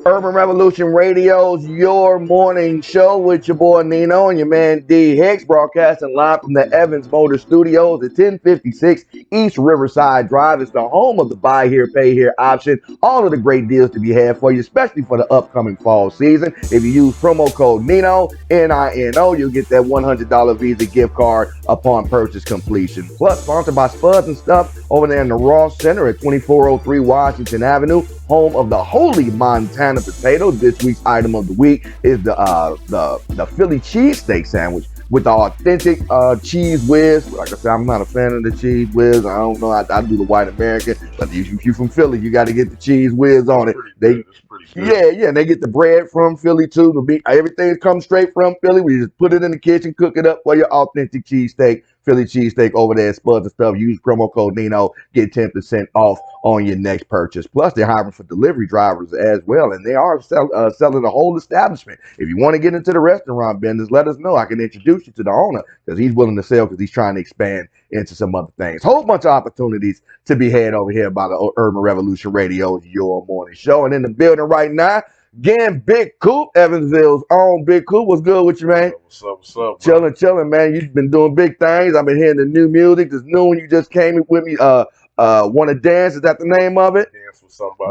Urban Revolution Radio's Your Morning Show with your boy Nino and your man D Hicks, broadcasting live from the Evans Motor Studios at 1056 East Riverside Drive. It's the home of the buy here, pay here option. All of the great deals to be had for you, especially for the upcoming fall season. If you use promo code Nino, Nino, you'll get that $100 Visa gift card upon purchase completion. Plus, sponsored by Spudz-N-Stuff over there in the Ross Center at 2403 Washington Avenue, home of the Holy Montana Potato. This week's item of the week is the Philly cheesesteak sandwich with the authentic cheese whiz. Like I said, I'm not a fan of the cheese whiz. I don't know. I do the white American, but if you're from Philly, you got to get the cheese whiz on it. Yeah, and they get the bread from Philly too. Everything comes straight from Philly. We just put it in the kitchen, cook it up for your authentic cheesesteak. Philly cheesesteak over there at Spudz-N-Stuff. Use promo code Nino, get 10% off on your next purchase. Plus, they're hiring for delivery drivers as well, and they are selling the whole establishment. If you want to get into the restaurant business, let us know. I can introduce you to the owner because he's willing to sell because he's trying to expand into some other things. Whole bunch of opportunities to be had over here by the Urban Revolution Radio, Your Morning Show. And in the building right now, again, Big Coop, Evansville's own Big Coop. What's good with you, man? What's up, Chilling, man. You've been doing big things. I've been hearing the new music. This new one you just came in with me. Want to dance? Is that the name of it?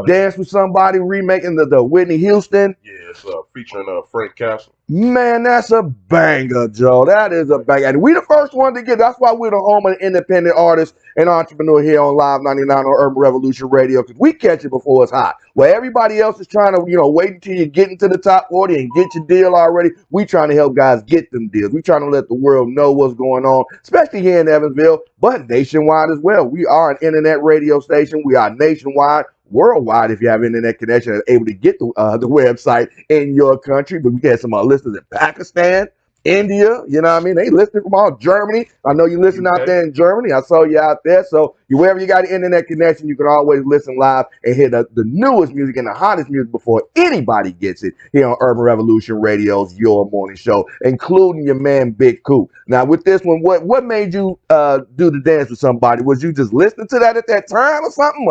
Dance with Somebody, remaking the Whitney Houston. Yeah, it's featuring Frank Castle. Man, that's a banger, Joe. That is a banger. And we the first one to get. That's why we're the home of the independent artist and entrepreneur here on Live 99 on Urban Revolution Radio, because we catch it before it's hot. Where everybody else is trying to, wait until you get into the top 40 and get your deal already. We trying to help guys get them deals. We trying to let the world know what's going on, especially here in Evansville, but nationwide as well. We are an internet radio station. We are nationwide, worldwide if you have internet connection and able to get the website in your country. But we got some listeners in Pakistan, India, you know what I mean? They listen from all Germany. I know you listen out there in Germany. I saw you out there. So wherever you got an internet connection, you can always listen live and hear the newest music and the hottest music before anybody gets it here on Urban Revolution Radio's Your Morning Show, including your man Big Coop. Now with this one, what made you do the dance with somebody? Was you just listening to that at that time or something?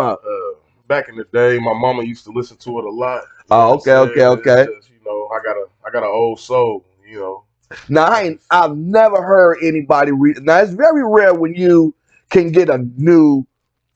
Back in the day, my mama used to listen to it a lot. Oh, okay. Just, I got an old soul, Now, I've never heard anybody now, it's very rare when you can get a new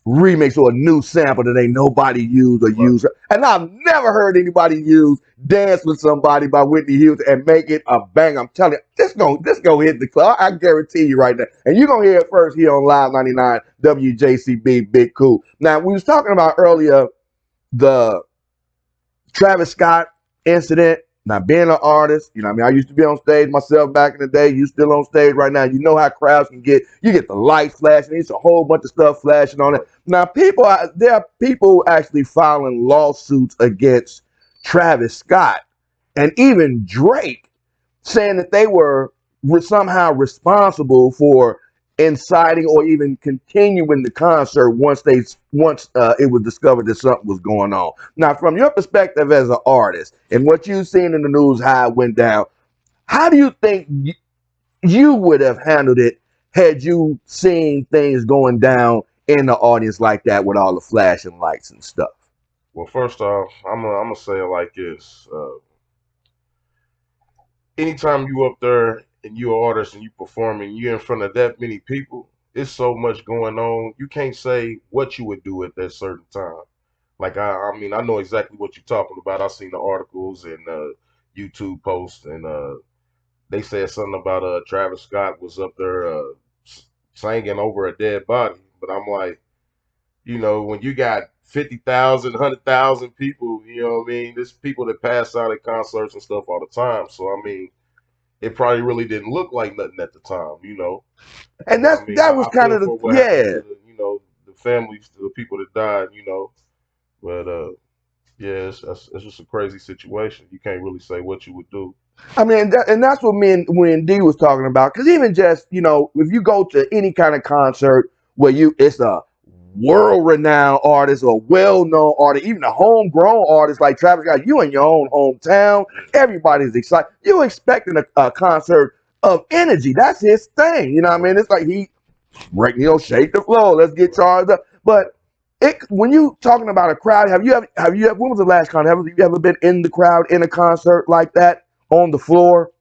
remix or a new sample that ain't nobody used or use. And I've never heard anybody use Dance with Somebody by Whitney Houston and make it a bang. I'm telling you, this go hit the club. I guarantee you right now. And you're going to hear it first here on Live 99 WJCB Big Cool. Now, we was talking about earlier the Travis Scott incident. Now, being an artist, I used to be on stage myself back in the day. You still on stage right now. You know how crowds can get. You get the lights flashing. It's a whole bunch of stuff flashing on it. Now, there are people actually filing lawsuits against Travis Scott and even Drake, saying that they were somehow responsible for inciting or even continuing the concert once it was discovered that something was going on. Now, from your perspective as an artist and what you've seen in the news, how it went down, how do you think you would have handled it had you seen things going down in the audience like that with all the flashing lights and stuff? Well, first off, I'm gonna say it like this: anytime you up there and you're an artist and you performing, you're in front of that many people, it's so much going on. You can't say what you would do at that certain time. Like, I mean, I know exactly what you're talking about. I've seen the articles and YouTube posts, and they said something about Travis Scott was up there singing over a dead body. But I'm like, when you got 50,000, 100,000 people, you know what I mean? There's people that pass out at concerts and stuff all the time. So, I mean, it probably really didn't look like nothing at the time, And that was kind of the the families, the people that died, But yeah, it's just a crazy situation. You can't really say what you would do. I mean, and that's what me and D was talking about. Because even just if you go to any kind of concert where it's a world-renowned artist or well-known artist, even a homegrown artist like Travis Scott, you in your own hometown, everybody's excited. You're expecting a concert of energy. That's his thing. You know what I mean? It's like he, shake the floor. Let's get charged up. But when you talking about a crowd, when was the last concert? Have you ever been in the crowd in a concert like that on the floor?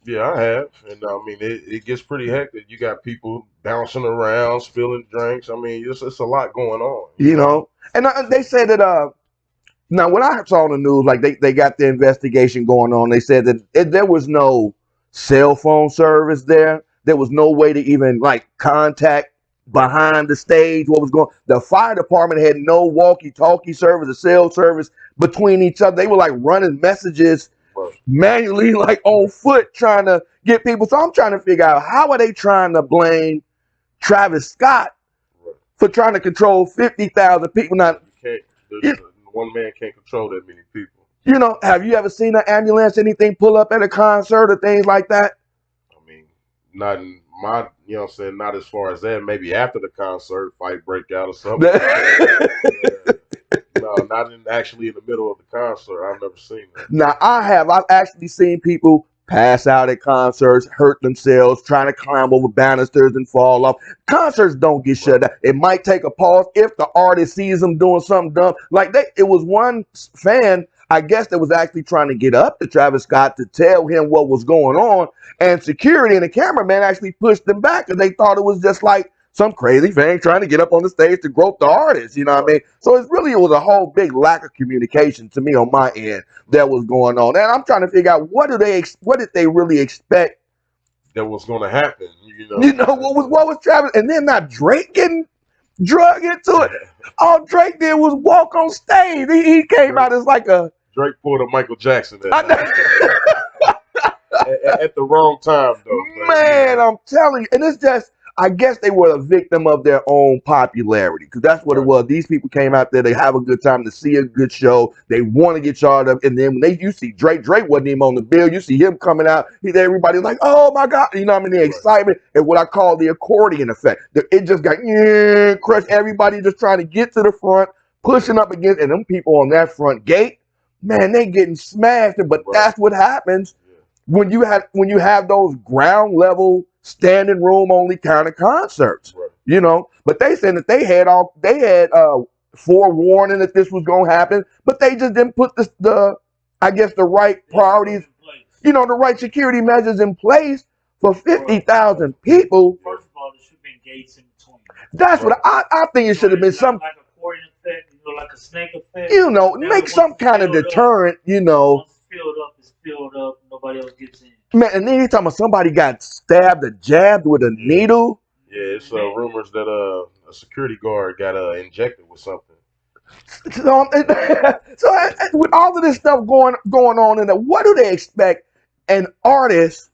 Yeah, I have, and I mean it gets pretty hectic. You got people bouncing around, spilling drinks. I mean, it's a lot going on, you You know. know, and they said that now when I saw on the news, like they got the investigation going on, they said that there was no cell phone service there. There was no way to even like contact behind the stage what was going. The fire department had no walkie-talkie service or cell service between each other. They were like running messages Right, manually, like on foot, trying to get people. So I'm trying to figure out how are they trying to blame Travis Scott right. for trying to control 50,000 people? Now, You can't. you, One man can't control that many people. you know, have you ever seen an ambulance, anything pull up at a concert or things like that? I mean, not in my, you know what I'm saying, not as far as that. Maybe after the concert, fight break out or something like that. Yeah. No, not in actually in the middle of the concert. I've never seen that. Now I have. I've actually seen people pass out at concerts, hurt themselves, trying to climb over banisters and fall off. Concerts don't get shut down. It might take a pause if the artist sees them doing something dumb. Like it was one fan, I guess, that was actually trying to get up to Travis Scott to tell him what was going on, and security and the cameraman actually pushed them back because they thought it was just like some crazy fan trying to get up on the stage to grope the artist, you know what I mean? So it was a whole big lack of communication to me on my end that was going on. And I'm trying to figure out what did they really expect? That was going to happen, you know. You know, what was Travis? And then not Drake getting drug into it. All Drake did was walk on stage. He came out as like a Drake pulled a Michael Jackson I know. at the wrong time, though. Man, I'm telling you, and it's just, I guess they were a victim of their own popularity because that's what it was. These people came out there, they have a good time to see a good show. They want to get charged up, and then when you see Drake wasn't even on the bill. You see him coming out, everybody's like, "Oh my God!" You know what I mean? The excitement and what I call the accordion effect. It just got crushed. Everybody just trying to get to the front, pushing up against, and them people on that front gate, man, they getting smashed. But that's what happens when you have those ground level standing room only kind of concerts, you know. But they said that they had forewarning that this was going to happen, but they just didn't put the I guess the right priorities, you know, the right security measures in place for 50,000 people. First of all, there should have been gates in between. That's what I think it should have been some like a accordion effect, like a snake effect. You know, make some kind of deterrent, you know. Once it's filled up, nobody else gets in. Man, and then you're talking about somebody got stabbed or jabbed with a needle. Yeah, it's rumors that a security guard got injected with something. So with all of this stuff going on in there, what do they expect an artist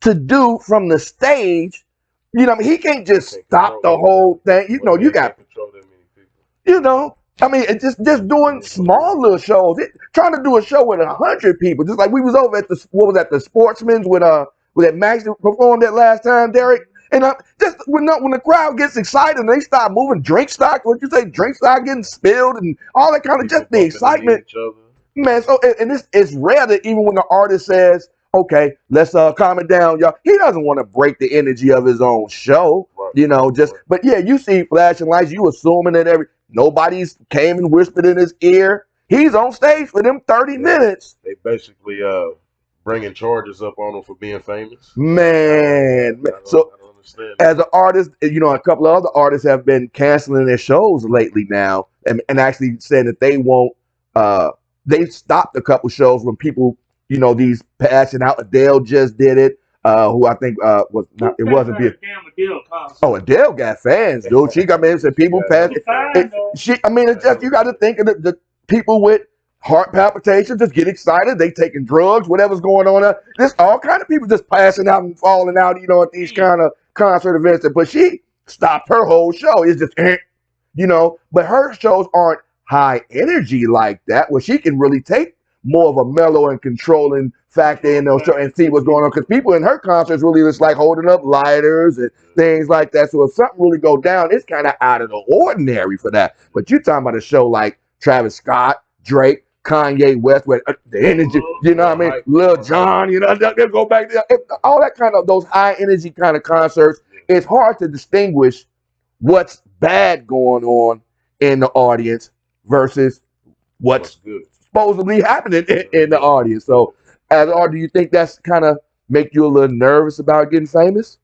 to do from the stage? You know, I mean, he can't just stop the whole thing. You know, you got control that many people. You know, I mean, it's just doing small little shows. Trying to do a show with 100 people, just like we was over at the Sportsman's with that Max performed that last time, Derek. And just when the crowd gets excited and they start moving drink stock, what you say, drink stock getting spilled and all that kind of just the excitement, man. So and it's rare that even when the artist says, "Okay, let's calm it down, y'all," he doesn't want to break the energy of his own show, you know. But yeah, you see flashing lights, you assuming that nobody's came and whispered in his ear. He's on stage for them 30 minutes. They basically bringing charges up on him for being famous. Man, so as an artist, you know, a couple of other artists have been canceling their shows lately now, and actually saying that they won't. They stopped a couple shows when people, you know, these passing out. Adele just did it. Who I think was not. It wasn't big. Oh, Adele got fans, dude. She got said people passing. I mean, it's just you got to think of the people with heart palpitations just get excited. They taking drugs, whatever's going on there. There's all kind of people just passing out and falling out, you know, at these kind of concert events. But she stopped her whole show. It's just, you know, but her shows aren't high energy like that, where she can really take more of a mellow and controlling factor in those shows and see what's going on. Because people in her concerts really just like holding up lighters and things like that. So if something really go down, it's kind of out of the ordinary for that. But you're talking about a show like Travis Scott, Drake, Kanye West, with the energy, you know what I mean? Lil Jon, you know, they'll go back there. All that kind of, those high energy kind of concerts, it's hard to distinguish what's bad going on in the audience versus what's good. supposedly happening in the audience. So, do you think that's kind of make you a little nervous about getting famous?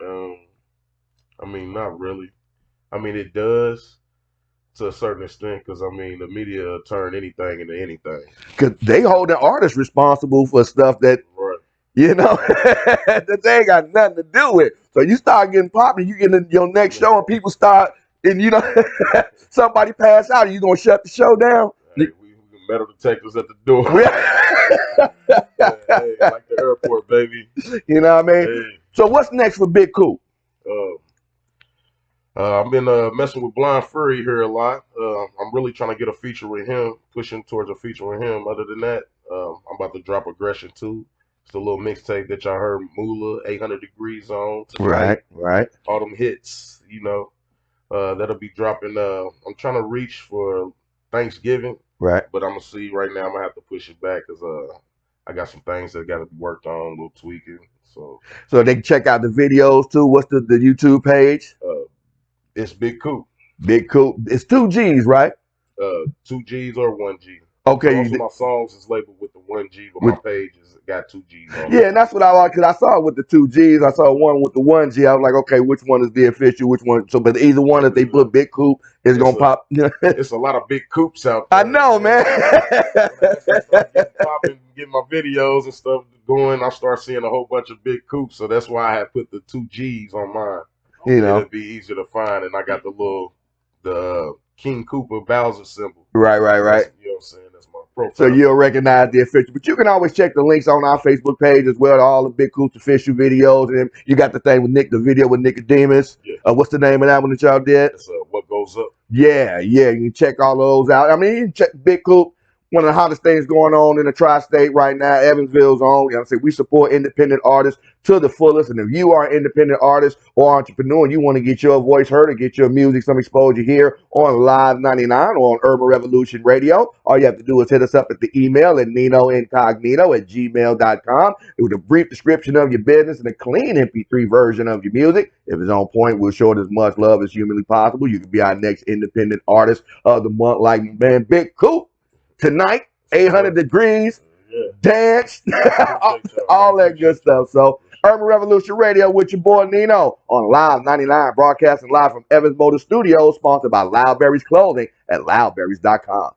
I mean, not really. I mean, it does to a certain extent because I mean, the media turn anything into anything. Because they hold the artists responsible for stuff that Right. you know that they ain't got nothing to do with. So you start getting popular, you get in your next show, and people start, and you know, somebody pass out, and you gonna shut the show down. Hey, we metal detectors at the door. Hey, like the airport, baby. You know what I mean? Hey. So what's next for Big Coop? I've been messing with Blind Fury here a lot. I'm really trying to get a feature with him, pushing towards a feature with him. Other than that, I'm about to drop Aggression 2. It's a little mixtape that y'all heard Moolah, 800 Degrees on. Tonight. Right. All them hits, you know. That'll be dropping. I'm trying to reach for Thanksgiving. Right. But I'm going to see right now, I'm going to have to push it back because I got some things that got to be worked on, a little tweaking. So they can check out the videos too. What's the YouTube page? It's Big Coop. Big Coop. It's 2 G's, right? 2 G's or 1 G. Okay. Most of my songs is labeled with the 1 G, but my page has got 2 G's on it. Yeah, and that's what I like, because I saw it with the 2 G's. I saw one with the 1 G. I was like, okay, which one is the official? Which one? So, but either one, if they put Big Coop, is going to pop. It's a lot of Big Coops out there. I know, man. Getting my videos and stuff going, I start seeing a whole bunch of Big Coops. So that's why I had put the 2 G's on mine. You know, it'd be easier to find, and I got the King Cooper Bowser symbol. Right. You know what I'm saying? That's my profile. So you'll recognize the official, but you can always check the links on our Facebook page as well to all the Big Coop's official videos. And you got the thing with the video with Nicodemus. Yeah. What's the name of that one that y'all did? It's What Goes Up. Yeah. You can check all those out. I mean, you can check Big Coop. One of the hottest things going on in the tri-state right now, Evansville's own. You know, we support independent artists to the fullest. And if you are an independent artist or entrepreneur and you want to get your voice heard or get your music some exposure here on Live 99 or on Urban Revolution Radio, all you have to do is hit us up at the email at ninoincognito@gmail.com with a brief description of your business and a clean MP3 version of your music. If it's on point, we'll show it as much love as humanly possible. You can be our next independent artist of the month, like man Big Coop. Tonight, 800 degrees, dance, all that good stuff. So, Urban Revolution Radio with your boy Nino on Live 99, broadcasting live from Evans Motor Studios, sponsored by Loudberries Clothing at loudberries.com.